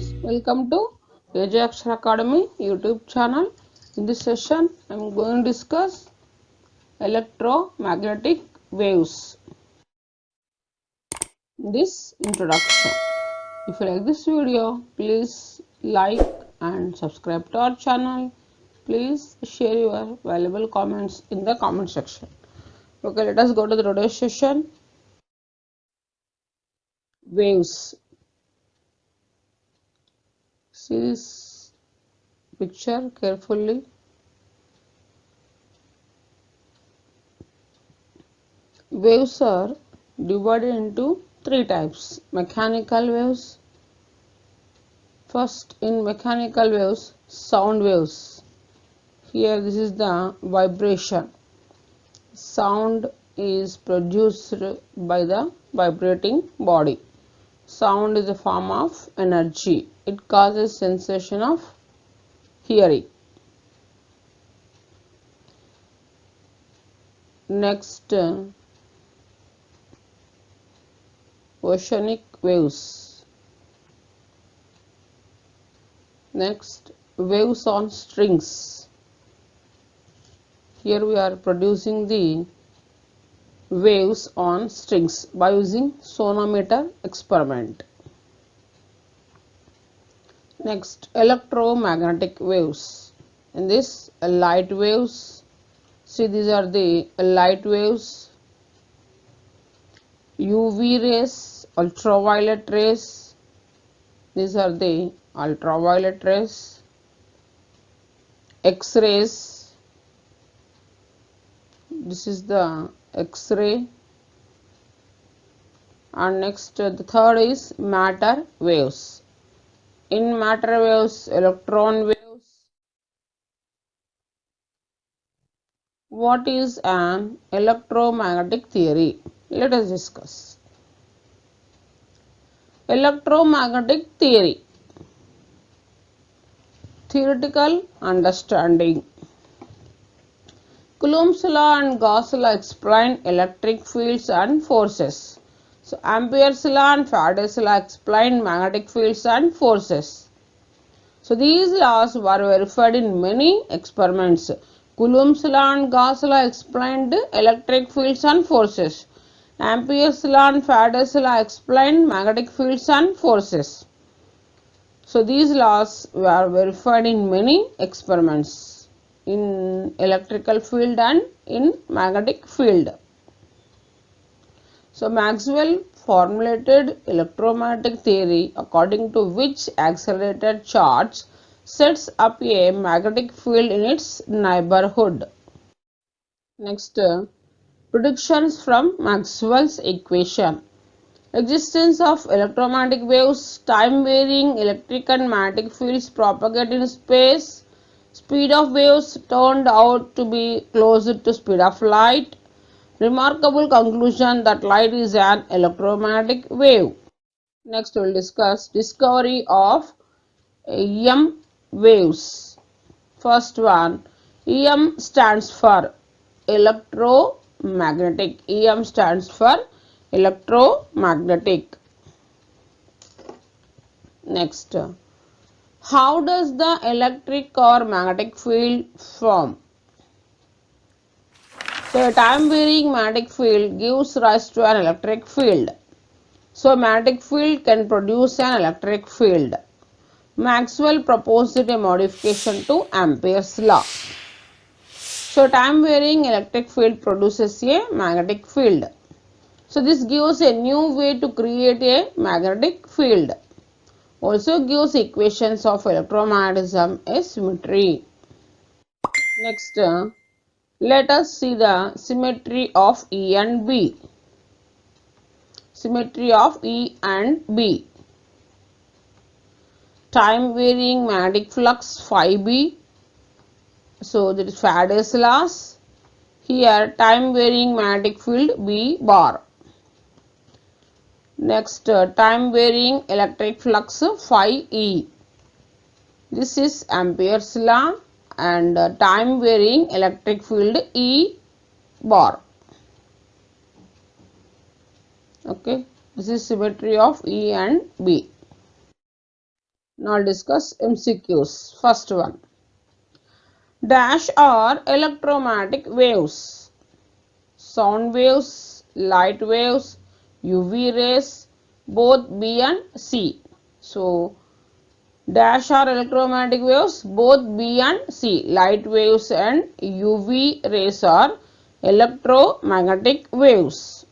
friends, welcome to AJ Akshar Academy YouTube channel. In this session, I am going to discuss electromagnetic waves. This introduction. If you like this video, please like and subscribe to our channel. Please share your valuable comments in the comment section. Okay, let us go to the today's session. Waves. See this picture carefully. Waves are divided into three types. Mechanical waves. First, in mechanical waves, sound waves. Here this is the vibration. Sound is produced by the vibrating body. Sound is a form of energy. It causes sensation of hearing. Next, oceanic waves. Next, waves on strings. Here we are producing the waves on strings by using sonometer experiment. Next, electromagnetic waves. In this, light waves. See, these are the light waves. UV rays, ultraviolet rays. These are the ultraviolet rays. X-rays. This is the X-ray. And next, the third is matter waves. In matter waves, electron waves. What is an electromagnetic theory? Let us discuss. Electromagnetic theory. Theoretical understanding. Coulomb's law and Gauss' law explain electric fields and forces. So, Ampere's law and Faraday's law explain magnetic fields and forces. So, these laws were verified in many experiments. Coulomb's law and Gauss' law explained electric fields and forces. Ampere's law and Faraday's law explained magnetic fields and forces. So, these laws were verified in many experiments in electrical field and in magnetic field. So, Maxwell formulated electromagnetic theory according to which accelerated charge sets up a magnetic field in its neighborhood. Next, predictions from Maxwell's equation. Existence of electromagnetic waves, time varying electric and magnetic fields propagate in space. Speed of waves turned out to be close to speed of light. Remarkable conclusion that light is an electromagnetic wave. Next we will discuss discovery of EM waves. First one, EM stands for electromagnetic. EM stands for electromagnetic. Next, how does the electric or magnetic field form? So, a time varying magnetic field gives rise to an electric field. So, a magnetic field can produce an electric field. Maxwell proposed a modification to Ampere's law. So, time varying electric field produces a magnetic field. So, this gives a new way to create a magnetic field. Also gives equations of electromagnetism as symmetry. Next, let us see the symmetry of E and B. Symmetry of E and B. Time varying magnetic flux phi B. So that is Faraday's laws. Here time varying magnetic field B bar. Next, time varying electric flux phi E. This is Ampere's law and time varying electric field E bar. Okay, this is symmetry of E and B. Now discuss MCQs. First one. Dash are electromagnetic waves. Sound waves, light waves, UV rays, both B and C. So, dash are electromagnetic waves, both B and C. Light waves and UV rays are electromagnetic waves.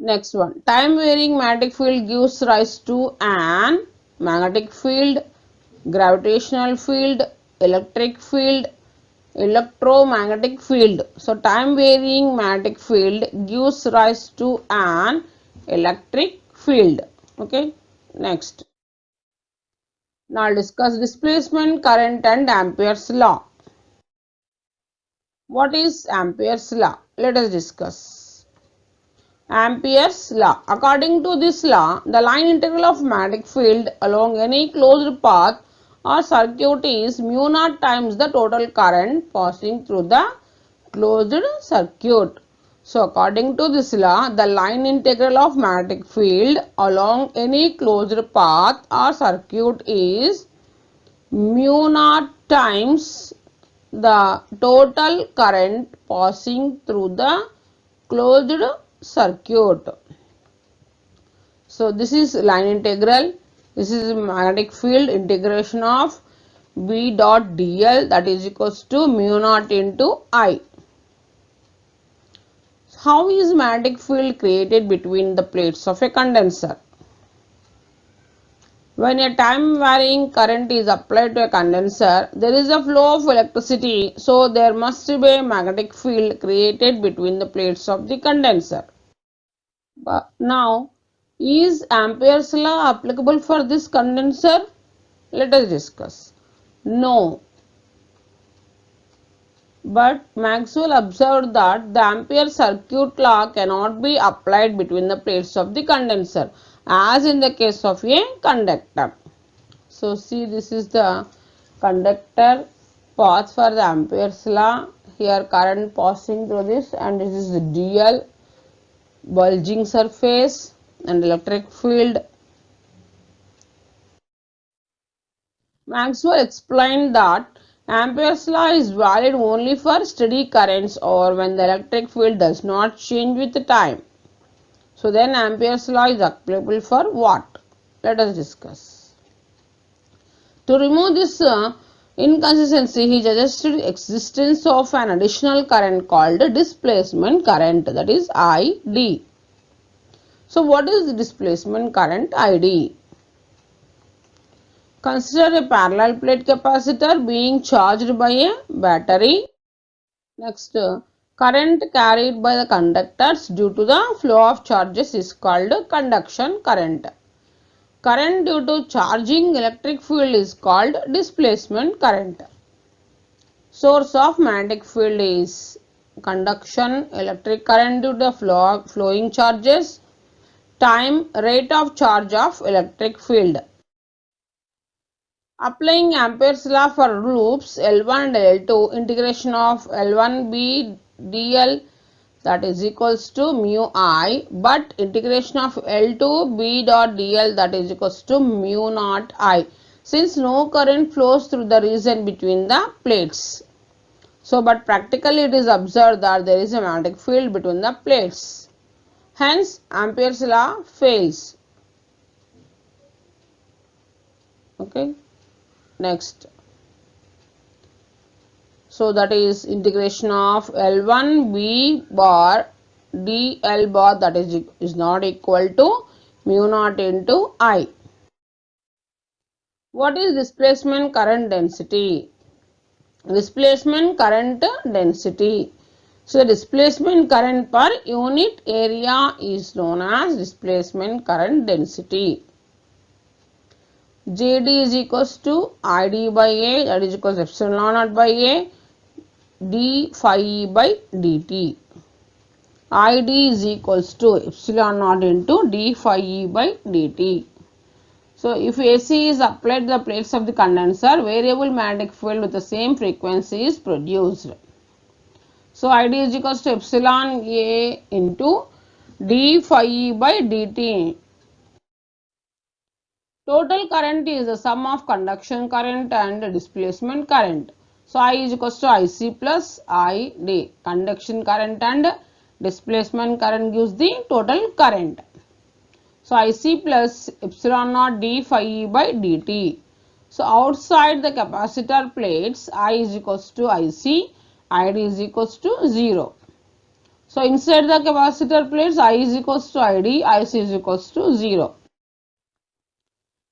Next one. Time varying magnetic field gives rise to an magnetic field, gravitational field, electric field, electromagnetic field. So, time varying magnetic field gives rise to an electric field. Okay. Next. Now, I'll discuss displacement current and Ampere's law. What is Ampere's law? Let us discuss. Ampere's law. According to this law, the line integral of magnetic field along any closed path or circuit is mu naught times the total current passing through the closed circuit. So, according to this law, the line integral of magnetic field along any closed path or circuit is mu naught times the total current passing through the closed circuit. So, this is line integral. This is magnetic field integration of B dot dl, that is equals to mu naught into I. How is magnetic field created between the plates of a condenser? When a time varying current is applied to a condenser, there is a flow of electricity, so there must be a magnetic field created between the plates of the condenser. But now, is Ampere's law applicable for this condenser? Let us discuss. No. But Maxwell observed that the Ampere circuit law cannot be applied between the plates of the condenser, as in the case of a conductor. So, see, this is the conductor path for the Ampere's law. Here current passing through this, and this is the dl, bulging surface and electric field. Maxwell explained that Ampere's law is valid only for steady currents or when the electric field does not change with time. So then Ampere's law is applicable for what? Let us discuss. To remove this inconsistency, he suggested existence of an additional current called displacement current, that is ID. So what is the displacement current ID? Consider a parallel plate capacitor being charged by a battery. Next, current carried by the conductors due to the flow of charges is called conduction current. Current due to charging electric field is called displacement current. Source of magnetic field is conduction, electric current due to the flowing charges, time, rate of charge of electric field. Applying Ampere's law for loops L1 and L2, integration of L1b dl, that is equals to mu I, but integration of L2 b dot dl, that is equals to mu naught I, since no current flows through the region between the plates. So, but practically it is observed that there is a magnetic field between the plates. Hence, Ampere's law fails. Okay. Next. So that is integration of L1 B bar dl bar, that is not equal to mu naught into I. What is displacement current density? Displacement current density. So the displacement current per unit area is known as displacement current density. JD is equals to ID by A, that is equals to epsilon naught by A, d phi E by dt. ID is equals to epsilon naught into d phi E by dt. So, if AC is applied to the plates of the condenser, variable magnetic field with the same frequency is produced. So, ID is equals to epsilon A into d phi E by dt. Total current is the sum of conduction current and displacement current. So I is equals to IC plus ID. Conduction current and displacement current gives the total current. So IC plus epsilon naught d phi E by dt. So outside the capacitor plates, I is equals to IC, ID is equals to 0. So inside the capacitor plates, I is equals to ID, IC is equals to 0.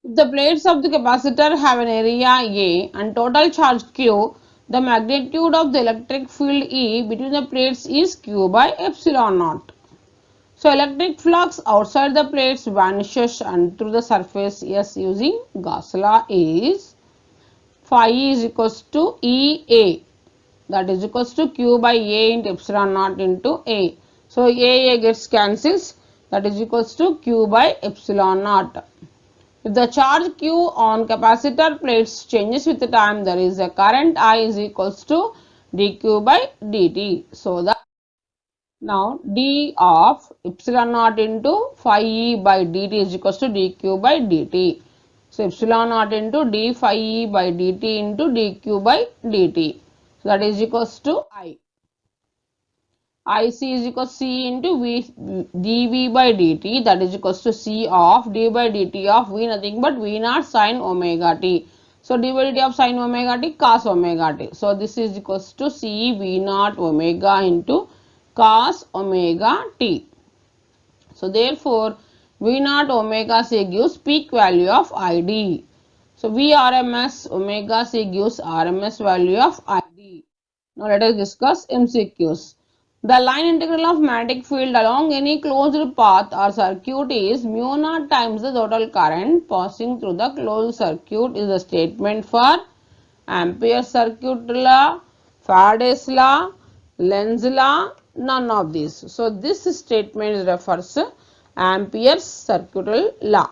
If the plates of the capacitor have an area A and total charge Q, the magnitude of the electric field E between the plates is Q by epsilon naught. So electric flux outside the plates vanishes and through the surface S using Gauss law is phi is equals to EA, that is equals to Q by A into epsilon naught into A. So A gets cancels, that is equals to Q by epsilon naught. If the charge Q on capacitor plates changes with the time, there is a current I is equals to dq by dt. So the now d of epsilon naught into phi e by dt is equals to dq by dt. So epsilon naught into d phi e by dt into dq by dt. So that is equals to I. IC is equals to C into V dV by dt, that is equals to C of d by dt of V nothing but V naught sin omega t. So d by dt of sin omega t cos omega t. So this is equals to C V naught omega into cos omega t. So therefore V naught omega c gives peak value of ID. So Vrms omega c gives RMS value of ID. Now let us discuss MCQs. The line integral of magnetic field along any closed path or circuit is mu naught times the total current passing through the closed circuit is a statement for Ampere's circuit law, Faraday's law, Lenz's law, none of these. So this statement refers Ampere's circuit law.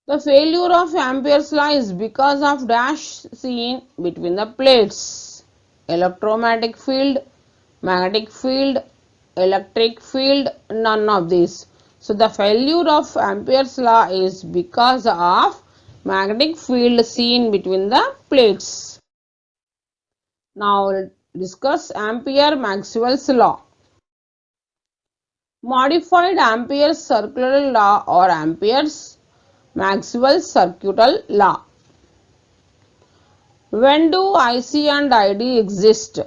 The failure of Ampere's law is because of dash seen between the plates. Electromagnetic field, magnetic field, electric field, none of these. So the failure of Ampere's law is because of magnetic field seen between the plates. Now discuss Ampere-Maxwell's law. Modified Ampere's circular law or Ampere's Maxwell's circuital law. When do IC and ID exist?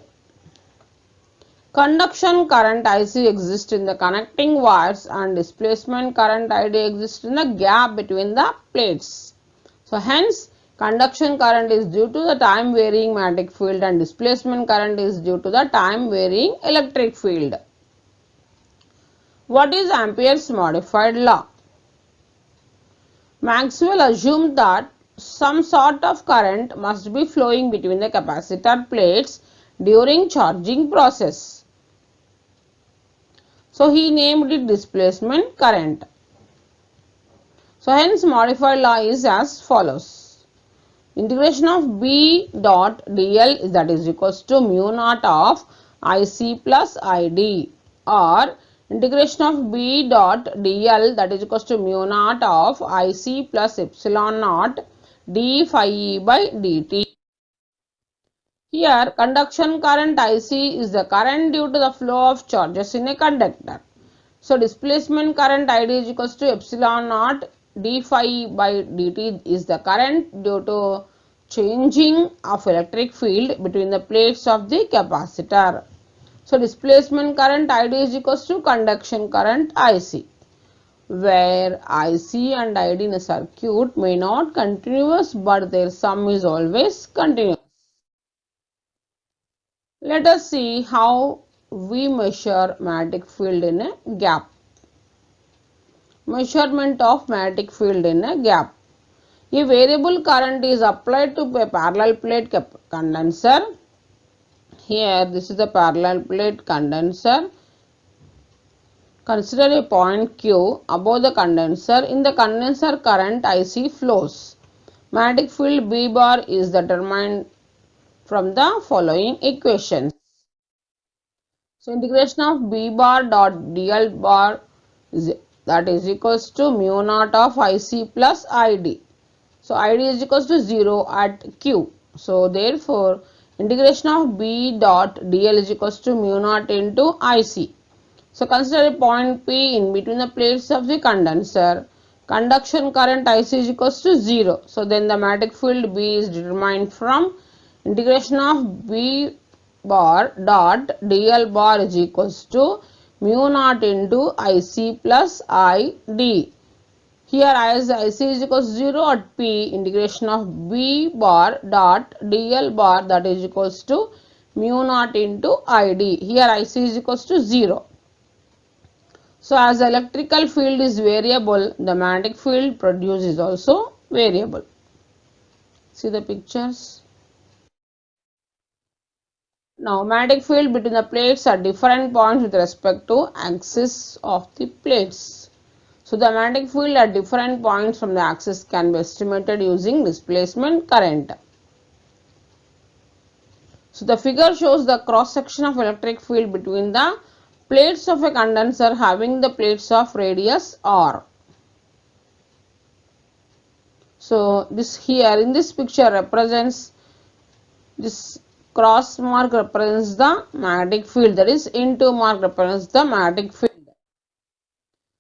Conduction current IC exists in the connecting wires and displacement current ID exists in the gap between the plates. So hence conduction current is due to the time varying magnetic field and displacement current is due to the time varying electric field. What is Ampere's modified law? Maxwell assumed that some sort of current must be flowing between the capacitor plates during charging process. So he named it displacement current. So hence modified law is as follows. Integration of B dot dl that is equals to mu naught of IC plus ID, or integration of B dot dl that is equals to mu naught of IC plus epsilon naught d phi E by dt. Here conduction current IC is the current due to the flow of charges in a conductor. So displacement current ID is equals to epsilon naught d phi by dt is the current due to changing of electric field between the plates of the capacitor. So displacement current ID is equals to conduction current IC, where IC and ID in a circuit may not continuous but their sum is always continuous. Let us see how we measure magnetic field in a gap. Measurement of magnetic field in a gap. A variable current is applied to a parallel plate condenser. Here this is the parallel plate condenser. Consider a point Q above the condenser. In the condenser current IC flows. Magnetic field B bar is determined from the following equations. So integration of B bar dot dl bar is that is equals to mu naught of IC plus ID. So ID is equals to 0 at Q. So therefore integration of B dot dl is equals to mu naught into IC. So consider a point P in between the plates of the condenser. Conduction current IC is equals to 0. So then the magnetic field B is determined from integration of B bar dot dl bar is equals to mu naught into IC plus ID. Here as IC is equals to 0 at P, integration of B bar dot dl bar, that is equals to mu naught into ID. Here IC is equals to 0. So as the electrical field is variable, the magnetic field produced is also variable. See the pictures. Now magnetic field between the plates at different points with respect to axis of the plates. So the magnetic field at different points from the axis can be estimated using displacement current. So the figure shows the cross section of electric field between the plates of a condenser having the plates of radius r. So this here in this picture represents, this cross mark represents the magnetic field, that is into mark represents the magnetic field.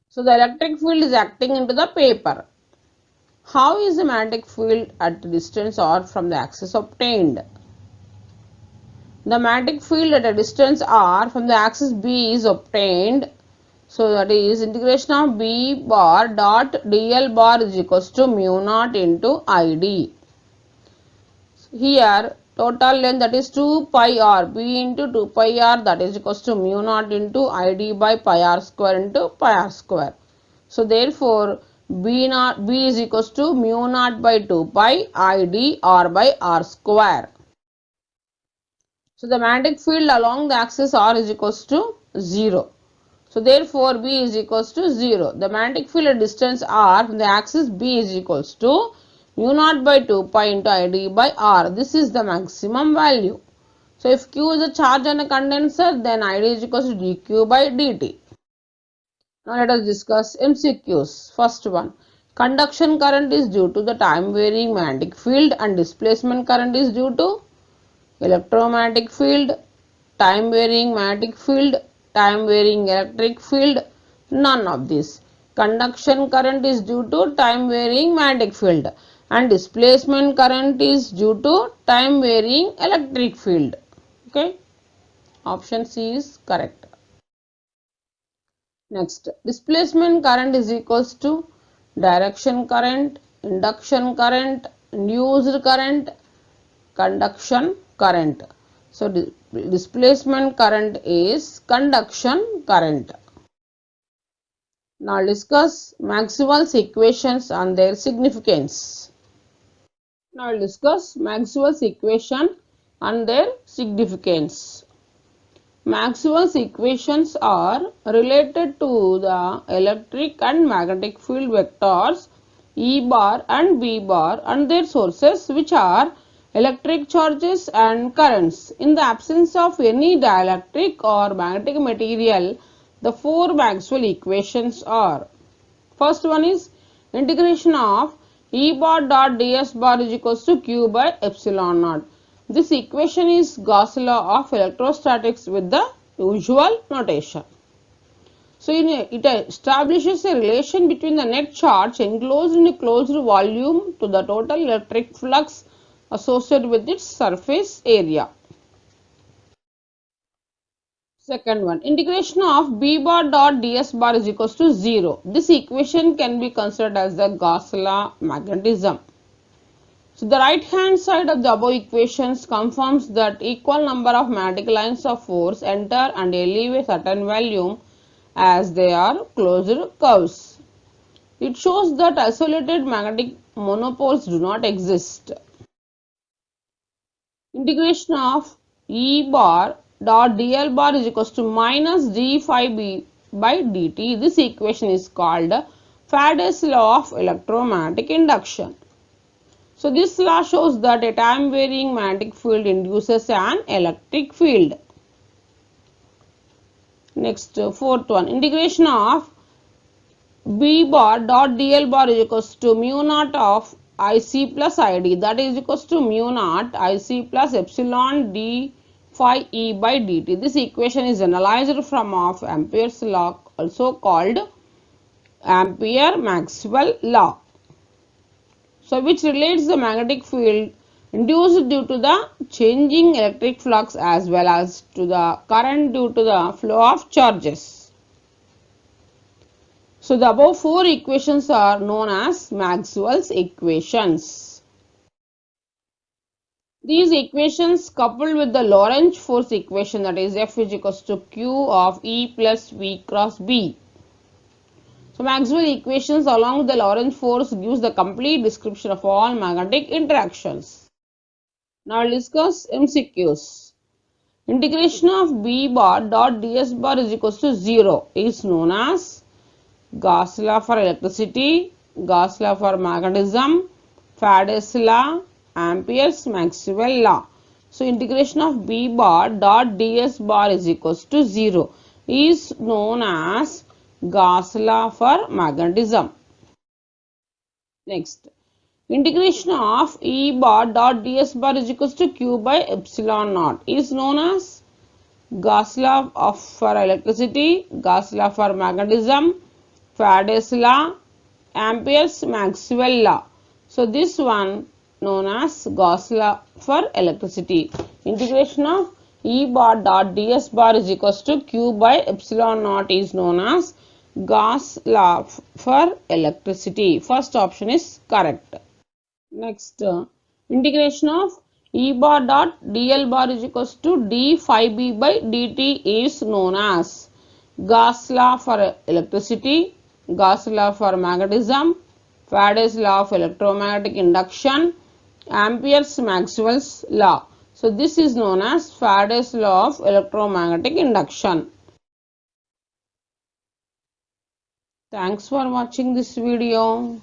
So the electric field is acting into the paper. How is the magnetic field at distance r from the axis obtained? The magnetic field at a distance r from the axis B is obtained. So that is integration of B bar dot dl bar is equals to mu naught into ID. Here total length, that is 2 pi r, B into 2 pi r, that is equals to mu naught into ID by pi r square into pi r square. So therefore B is equals to mu naught by 2 pi ID r by r square. So the magnetic field along the axis r is equals to 0. So therefore B is equals to 0. The magnetic field at distance r from the axis B is equals to mu naught by 2 pi into ID by r. This is the maximum value. So if Q is the charge on a condenser, then ID is equals to dQ by dt. Now let us discuss MCQs. First one, conduction current is due to the time varying magnetic field and displacement current is due to electromagnetic field, time varying magnetic field, time varying electric field, none of this. Conduction current is due to time varying magnetic field and displacement current is due to time varying electric field. Okay, option C is correct. Next, displacement current is equals to direction current, induction current, induced current, conduction current. So displacement current is conduction current. Now discuss Maxwell's equations and their significance. Now discuss Maxwell's equation and their significance. Maxwell's equations are related to the electric and magnetic field vectors E bar and B bar and their sources, which are electric charges and currents. In the absence of any dielectric or magnetic material, the four Maxwell equations are: first one is integration of E bar dot ds bar is equals to Q by epsilon naught. This equation is Gauss law of electrostatics with the usual notation. So it establishes a relation between the net charge enclosed in a closed volume to the total electric flux associated with its surface area. Second one, integration of B bar dot ds bar is equals to 0. This equation can be considered as the Gauss law magnetism. So the right hand side of the above equations confirms that equal number of magnetic lines of force enter and leave a certain volume as they are closed curves. It shows that isolated magnetic monopoles do not exist. Integration of E bar dot dl bar is equals to minus d phi b by dt. This equation is called Faraday's law of electromagnetic induction. So this law shows that a time varying magnetic field induces an electric field. Next, fourth one, integration of B bar dot dl bar is equals to mu naught of IC plus ID, that is equals to mu naught IC plus epsilon d phi E by dt. This equation is analyzed from of Ampere's law, also called Ampere-Maxwell law. So which relates the magnetic field induced due to the changing electric flux as well as to the current due to the flow of charges. So the above four equations are known as Maxwell's equations. These equations coupled with the Lorentz force equation, that is F is equals to Q of E plus V cross B. So Maxwell equations along with the Lorentz force gives the complete description of all magnetic interactions. Now we'll discuss MCQs. Integration of B bar dot ds bar is equals to 0 is known as Gauss law for electricity, Gauss law for magnetism, Faraday's law, Ampere's Maxwell law. So integration of B bar dot ds bar is equals to 0 is known as Gauss law for magnetism. Next, integration of E bar dot ds bar is equals to Q by epsilon naught is known as Gauss law for electricity, Gauss law for magnetism, Faraday's law, Ampere's Maxwell law. So this one known as Gauss law for electricity. Integration of E bar dot ds bar is equals to Q by epsilon naught is known as Gauss law for electricity. First option is correct. Next, integration of E bar dot dl bar is equals to d phi b by dt is known as Gauss law for electricity, Gauss law for magnetism, Faraday's law of electromagnetic induction, Ampere's Maxwell's law. So this is known as Faraday's law of electromagnetic induction. Thanks for watching this video.